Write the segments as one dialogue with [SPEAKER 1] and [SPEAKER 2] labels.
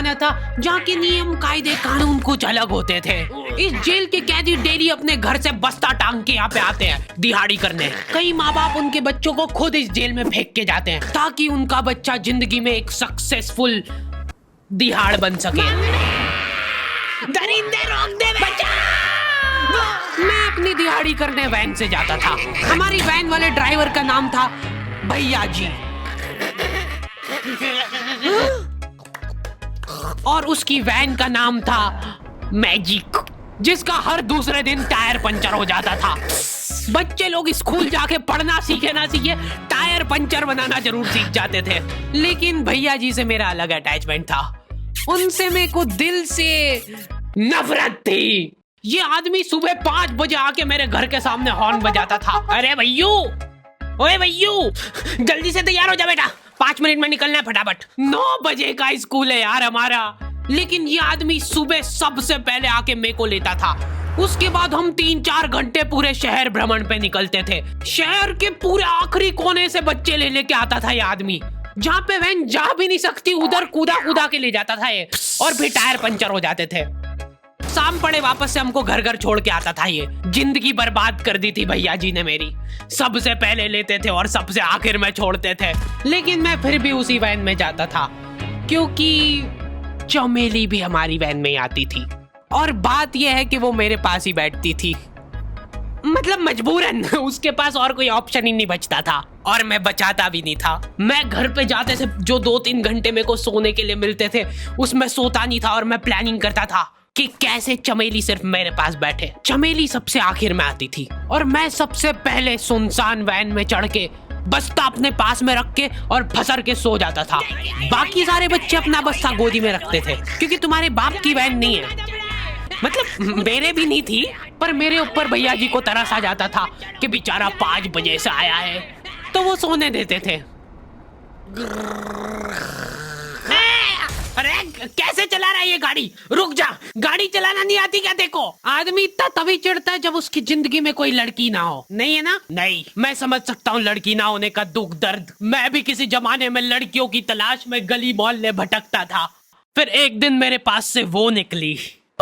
[SPEAKER 1] जमाना था जहाँ के नियम कायदे कानून कुछ अलग होते थे। इस जेल के कैदी डेली अपने घर से बस्ता टांग के यहाँ पे आते हैं दिहाड़ी करने। कई माँ बाप उनके बच्चों को खुद इस जेल में फेंक के जाते हैं ताकि उनका बच्चा जिंदगी में एक सक्सेसफुल दिहाड़ बन सके। दरिंदे रोक दे बच्चा। मैं अपनी दिहाड़ी करने वैन से जाता था। हमारी वैन वाले ड्राइवर का नाम था भैया जी और उसकी वैन का नाम था मैजिक, जिसका हर दूसरे दिन टायर पंचर हो जाता था। बच्चे लोग स्कूल जाके पढ़ना सीखे ना सीखे टायर पंचर बनाना जरूर सीख जाते थे। लेकिन भैया जी से मेरा अलग अटैचमेंट था। उनसे मेरे को दिल से नफरत थी। ये आदमी सुबह 5 बजे आके मेरे घर के सामने हॉर्न बजाता था। अरे भैयू, ओए भैयू, जल्दी से तैयार हो जा बेटा, 5 मिनट में निकलना है फटाफट। 9 बजे का स्कूल है यार हमारा। लेकिन ये आदमी सुबह सबसे पहले आके मेरे को लेता था। उसके बाद हम 3-4 घंटे पूरे शहर भ्रमण पे निकलते थे। शहर के पूरे आखिरी कोने से बच्चे ले लेके आता था ये आदमी। जहाँ पे वैन जा भी नहीं सकती उधर कूदा के ले जाता था ये, और फिर टायर पंचर हो जाते थे। शाम पड़े वापस से हमको घर छोड़ के आता था ये। जिंदगी बर्बाद कर दी थी भैया जी ने मेरी। सबसे पहले लेते थे और सबसे आखिर में छोड़ते थे। लेकिन मैं फिर भी उसी वैन में जाता था क्योंकि चमेली भी हमारी वैन में आती थी। और बात यह है कि वो मेरे पास ही बैठती थी, मतलब मजबूरन। उसके पास और कोई ऑप्शन ही नहीं बचता था और मैं बचाता भी नहीं था। मैं घर पे जाते से जो 2-3 घंटे मेरे को सोने के लिए मिलते थे उसमें सोता नहीं था और मैं प्लानिंग करता था कि कैसे चमेली सिर्फ मेरे पास बैठे। चमेली सबसे आखिर में आती थी और मैं सबसे पहले सुनसान वैन में चढ़ के बस्ता अपने पास में रख के और फसर के सो जाता था। बाकी सारे बच्चे अपना बस्ता गोदी में रखते थे क्योंकि तुम्हारे बाप की वैन नहीं है, मतलब मेरे भी नहीं थी, पर मेरे ऊपर भैया जी को तरस आ जाता था कि बेचारा 5 बजे से आया है, तो वो सोने देते थे। अरे कैसे चला रहा है ये गाड़ी? रुक जा, गाड़ी चलाना नहीं आती क्या तेको? आदमी इतना तभी चिढ़ता है जब उसकी जिंदगी में कोई लड़की ना हो। नहीं है ना? नहीं, मैं समझ सकता हूँ लड़की ना होने का दुख दर्द। मैं भी किसी जमाने में लड़कियों की तलाश में गली मोहल्ले भटकता था। फिर एक दिन मेरे पास से वो निकली।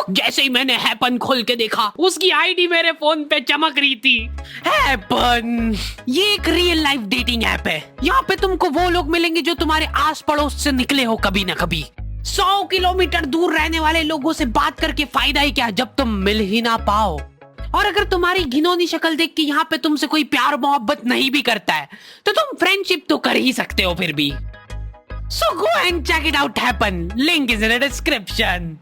[SPEAKER 1] जैसे ही मैंने हैपन खोल के देखा उसकी आईडी मेरे फोन पे चमक रही थी। हैपन ये एक रियल लाइफ डेटिंग ऐप है। यहाँ पे तुमको वो लोग मिलेंगे जो तुम्हारे आस पड़ोस से निकले हो कभी ना कभी। 100 किलोमीटर दूर रहने वाले लोगों से बात करके फायदा ही क्या जब तुम मिल ही ना पाओ। और अगर तुम्हारी घिनौनी शक्ल देख के यहाँ पे तुमसे कोई प्यार मोहब्बत नहीं भी करता है तो तुम फ्रेंडशिप तो कर ही सकते हो फिर भी। So go and check it out happen. Link is in the description.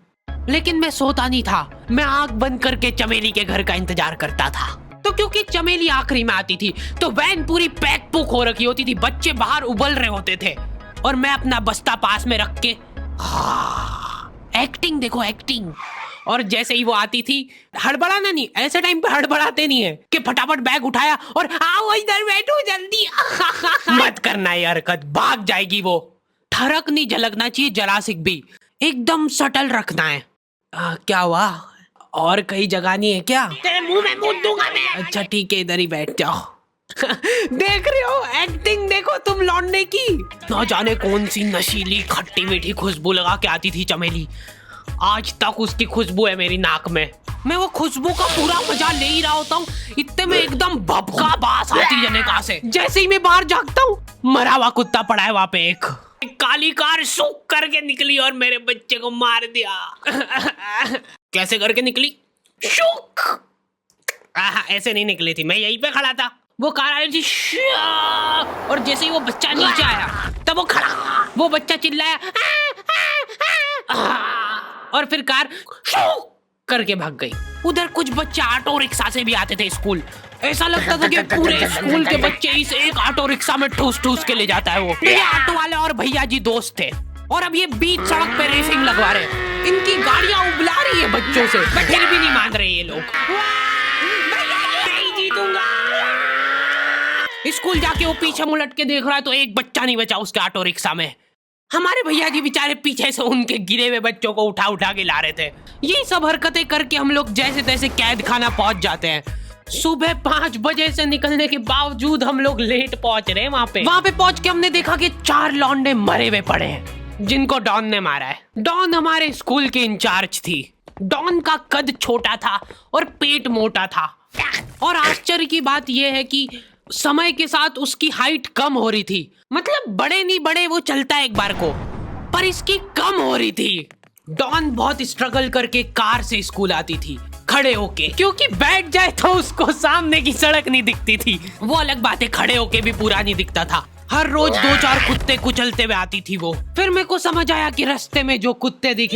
[SPEAKER 1] लेकिन मैं सोता नहीं था। मैं आंख बंद करके चमेली के घर का इंतजार करता था। तो क्योंकि चमेली आखिरी में आती थी तो वैन पूरी पैक पुक हो रखी होती थी, बच्चे बाहर उबल रहे होते थे और मैं अपना बस्ता पास में रख के एक्टिंग देखो एक्टिंग। और जैसे ही वो आती थी, हड़बड़ाना नहीं, ऐसे टाइम पे हड़बड़ाते नहीं है कि फटाफट बैग उठाया और आओ इधर बैठो जल्दी। मत करना ये हरकत, भाग जाएगी वो। ठरक नहीं झलकना चाहिए, जरा सिक भी, एकदम सटल रखना है। क्या हुआ? और कहीं जगह नहीं है क्या? तेरे मुंह में मूत दूंगा मैं। अच्छा ठीक है, इधर ही बैठ जाओ। देख रहे हो एक्टिंग देखो तुम लौंडे की। ना जाने कौन सी नशीली खट्टी मीठी खुशबू लगा के आती थी चमेली। आज तक उसकी खुशबू है मेरी नाक में। मैं वो खुशबू का पूरा मजा ले ही रहा होता हूँ, इतने में एकदम भभका बास आती है निकाह से। जैसे ही मैं बाहर झांकता हूँ, मरा हुआ कुत्ता पड़ा है वहाँ पे। एक काली कार सूख करके निकली और मेरे बच्चे को मार दिया। कैसे करके निकली? शूक। ऐसे नहीं निकली थी, मैं यहीं पे खड़ा था, वो कार आई थी और जैसे ही वो बच्चा नीचे आया तब वो खड़ा, वो बच्चा चिल्लाया और फिर कार करके भाग गई। उधर कुछ बच्चे ऑटो रिक्शा से भी आते थे स्कूल। ऐसा लगता था कि पूरे स्कूल के बच्चे इस एक ऑटो रिक्शा में ठूस के ले जाता है वो। ये ऑटो वाले और भैया जी दोस्त थे और अब ये बीच सड़क पे रेसिंग लगवा रहे। इनकी गाड़ियां उबला रही है बच्चों से, फिर भी नहीं मान रहे ये लोग। नहीं जीतूंगा। स्कूल जाके वो पीछे मुलट के देख रहा है तो एक बच्चा नहीं बचा उसके ऑटो रिक्शा में। हमारे भैया जी बेचारे पीछे से उनके गिरे हुए बच्चों को उठा के ला रहे थे। ये सब हरकतें करके हम लोग जैसे तैसे कैद खाना पहुंच जाते हैं। सुबह 5 बजे से निकलने के बावजूद हम लोग लेट पहुंच रहे हैं। वहाँ पे पहुंच के हमने देखा कि 4 लौंडे मरे हुए पड़े हैं। जिनको डॉन ने मारा है। डॉन हमारे स्कूल की इंचार्ज थी। डॉन का कद छोटा था और पेट मोटा था, और आश्चर्य की बात यह है कि समय के साथ उसकी हाइट कम हो रही थी। मतलब बड़े नहीं बड़े वो चलता है एक बार को, पर इसकी कम हो रही थी। डॉन बहुत स्ट्रगल करके कार से स्कूल आती थी खड़े होके, क्योंकि बैठ जाए तो उसको सामने की सड़क नहीं दिखती थी। वो अलग बात है, खड़े होके भी पूरा नहीं दिखता था। हर रोज 2-4 कुत्ते कुचलते हुए आती थी वो। फिर मेरे को समझ आया कि रास्ते में जो कुत्ते दिखे